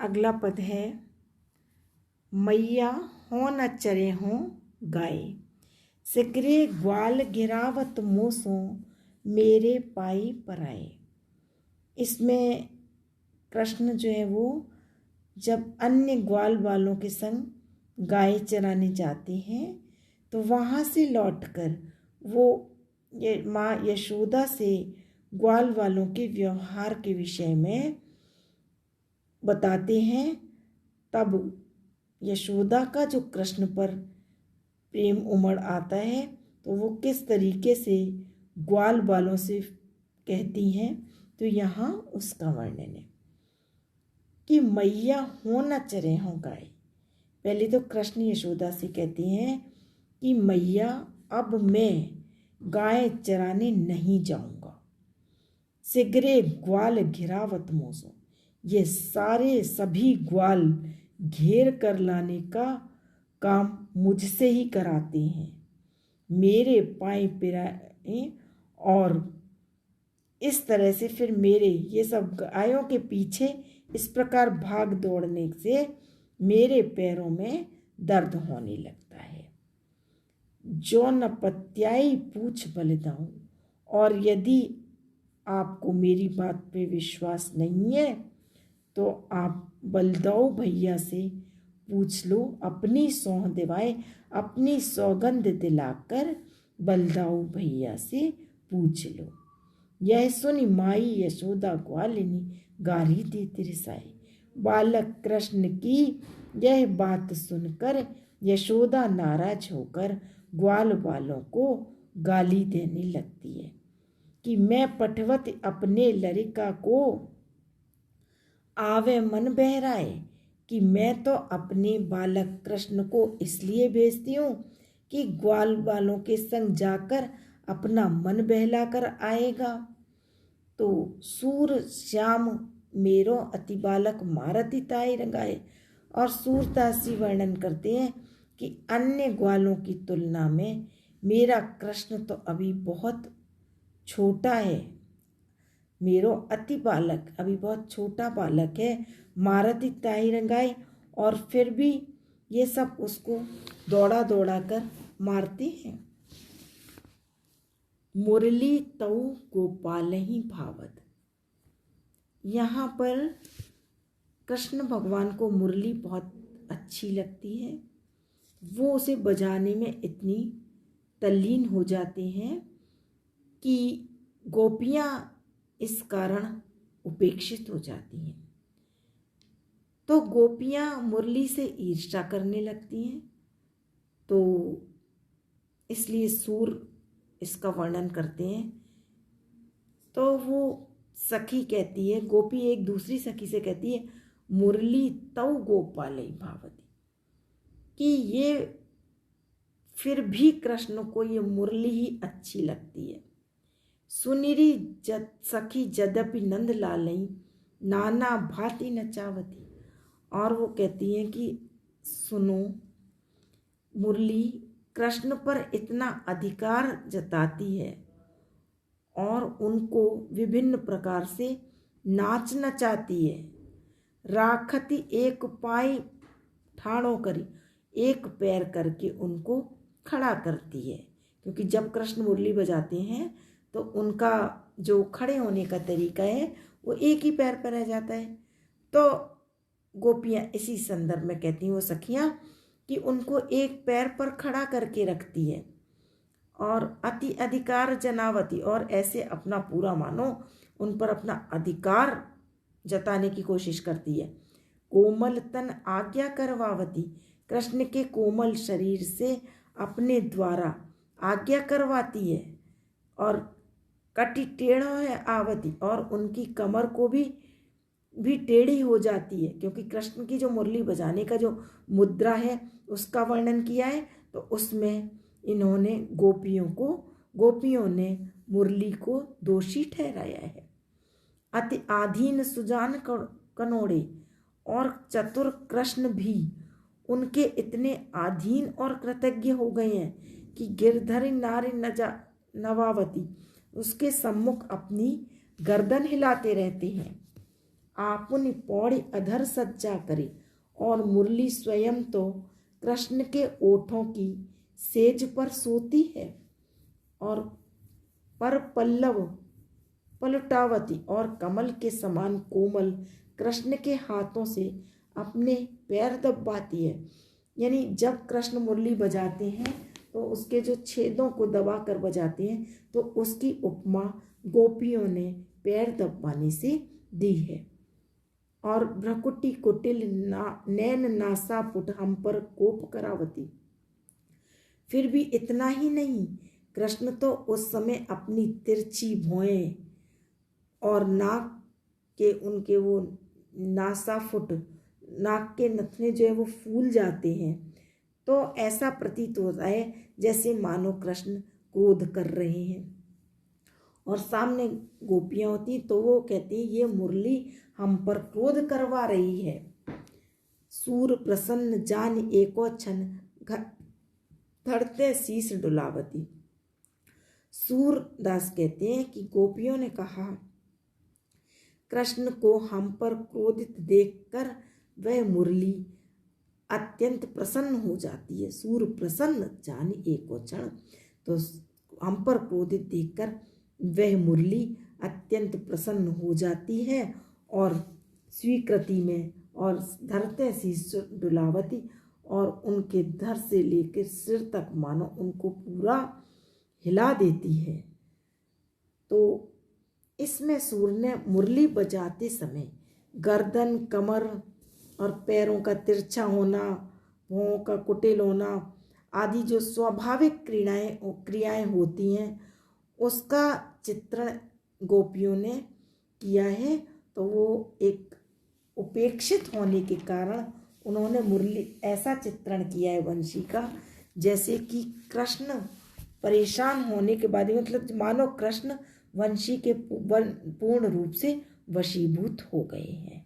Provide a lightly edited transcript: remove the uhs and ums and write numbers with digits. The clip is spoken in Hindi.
अगला पद है मैया हो न चरे हों गाय, सिगरे ग्वाल गिरावत मोसों मेरे पाई पराए। इसमें कृष्ण जो है वो जब अन्य ग्वाल वालों के संग गाय चराने जाते हैं तो वहाँ से लौटकर वो ये माँ यशोदा से ग्वाल वालों के व्यवहार के विषय में बताते हैं। तब यशोदा का जो कृष्ण पर प्रेम उमड़ आता है तो वो किस तरीके से ग्वाल वालों से कहती हैं, तो यहाँ उसका वर्णन है कि मैया हो न चरे हों गाय। पहले तो कृष्ण यशोदा से कहते हैं कि मैया अब मैं गाय चराने नहीं जाऊंगा। सिगरे ग्वाल घिरावत मोसो, ये सारे सभी ग्वाल घेर कर लाने का काम मुझसे ही कराते हैं। मेरे पाए पिराए, और इस तरह से फिर मेरे ये सब गायों के पीछे इस प्रकार भाग दौड़ने से मेरे पैरों में दर्द होने लगता है। जो न पत्याई पूछ बलिदाऊं, और यदि आपको मेरी बात पे विश्वास नहीं है तो आप बलदाऊ भैया से पूछ लो, अपनी सौंह दिवाए, अपनी सौगंध दिलाकर बलदाऊ भैया से पूछ लो। यह सुनी माई यशोदा ग्वालिनी गारी दी तिरसाई। बालक कृष्ण की यह बात सुनकर यशोदा नाराज होकर ग्वाल वालों को गाली देने लगती है कि मैं पठवत अपने लड़का को आवे मन बहराए, कि मैं तो अपने बालक कृष्ण को इसलिए भेजती हूँ कि ग्वाल वालों के संग जाकर अपना मन बहला कर आएगा। तो सूर श्याम मेरो अति बालक मारती ताई रंगाए। और सूरदासी वर्णन करते हैं कि अन्य ग्वालों की तुलना में मेरा कृष्ण तो अभी बहुत छोटा है, मेरो अति बालक अभी बहुत छोटा बालक है, मारती ताई रंगाई, और फिर भी ये सब उसको दौड़ा दौड़ा कर मारते हैं। मुरली तऊ गोपाल ही भावत, यहाँ पर कृष्ण भगवान को मुरली बहुत अच्छी लगती है। वो उसे बजाने में इतनी तल्लीन हो जाते हैं कि गोपियाँ इस कारण उपेक्षित हो जाती हैं। तो गोपियाँ मुरली से ईर्ष्या करने लगती हैं। तो इसलिए सूर इसका वर्णन करते हैं। तो वो सखी कहती है, गोपी एक दूसरी सखी से कहती है, मुरली तऊ गोपालई भावती, कि ये फिर भी कृष्ण को ये मुरली ही अच्छी लगती है। सुनिरी सखी जदपि नंद लालई नाना भांति नचावती। और वो कहती हैं कि सुनो, मुरली कृष्ण पर इतना अधिकार जताती है और उनको विभिन्न प्रकार से नाच नचाती है। राखती एक पाई ठाड़ो करी, एक पैर करके उनको खड़ा करती है, क्योंकि जब कृष्ण मुरली बजाते हैं तो उनका जो खड़े होने का तरीका है वो एक ही पैर पर रह जाता है। तो गोपियाँ इसी संदर्भ में कहती हैं वो सखियाँ कि उनको एक पैर पर खड़ा करके रखती है और अति अधिकार जनावती, और ऐसे अपना पूरा मानो उन पर अपना अधिकार जताने की कोशिश करती है। कोमल तन आज्ञा करवावती, कृष्ण के कोमल शरीर से अपने द्वारा आज्ञा करवाती है। और कटी टेढ़ो है आवती, और उनकी कमर को भी टेढ़ी हो जाती है, क्योंकि कृष्ण की जो मुरली बजाने का जो मुद्रा है उसका वर्णन किया है। तो उसमें इन्होंने गोपियों ने मुरली को दोषी ठहराया है। अति आधीन सुजान कनोड़े, और चतुर कृष्ण भी उनके इतने अधीन और कृतज्ञ हो गए हैं कि गिरधरी नारी नवावती, उसके सम्मुख अपनी गर्दन हिलाते रहते हैं। आपुन पौड़ी अधर सज्जा करे, और मुरली स्वयं तो कृष्ण के ओठों की सेज पर सोती है, और पर पल्लव पलटावती और कमल के समान कोमल कृष्ण के हाथों से अपने पैर दबाती है। यानी जब कृष्ण मुरली बजाते हैं तो उसके जो छेदों को दबा कर बजाते हैं, तो उसकी उपमा गोपियों ने पैर दबाने से दी है। और भ्रकुटी कुटिल नैन नासा पुट हम पर कोप करावती। फिर भी इतना ही नहीं, कृष्ण तो उस समय अपनी तिरछी भौएं और नाक के उनके वो नासाफुट, नाक के नथने जो है वो फूल जाते हैं, तो ऐसा प्रतीत होता है जैसे मानो कृष्ण क्रोध कर रहे हैं। और सामने गोपियाँ होती तो वो कहती ये मुरली हम पर क्रोध करवा रही है। सूर प्रसन्न जान एको क्षण धरते शीश डुलावती। सूरदास कहते हैं कि गोपियों ने कहा कृष्ण को हम पर क्रोधित देखकर वह मुरली अत्यंत प्रसन्न हो जाती है। सूर प्रसन्न जान एको क्षण, तो हम पर क्रोधित देखकर वह मुरली अत्यंत प्रसन्न हो जाती है और स्वीकृति में और धरते शीश डुलावती, और उनके धर से लेकर सिर तक मानो उनको पूरा हिला देती है। तो इसमें सूर ने मुरली बजाते समय गर्दन, कमर और पैरों का तिरछा होना, भौं का कुटिल होना आदि जो स्वाभाविक क्रियाएं होती हैं उसका चित्रण गोपियों ने किया है। तो वो एक उपेक्षित होने के कारण उन्होंने मुरली ऐसा चित्रण किया है वंशी का, जैसे कि कृष्ण परेशान होने के बाद, मतलब मानो कृष्ण वंशी के पूर्ण रूप से वशीभूत हो गए हैं।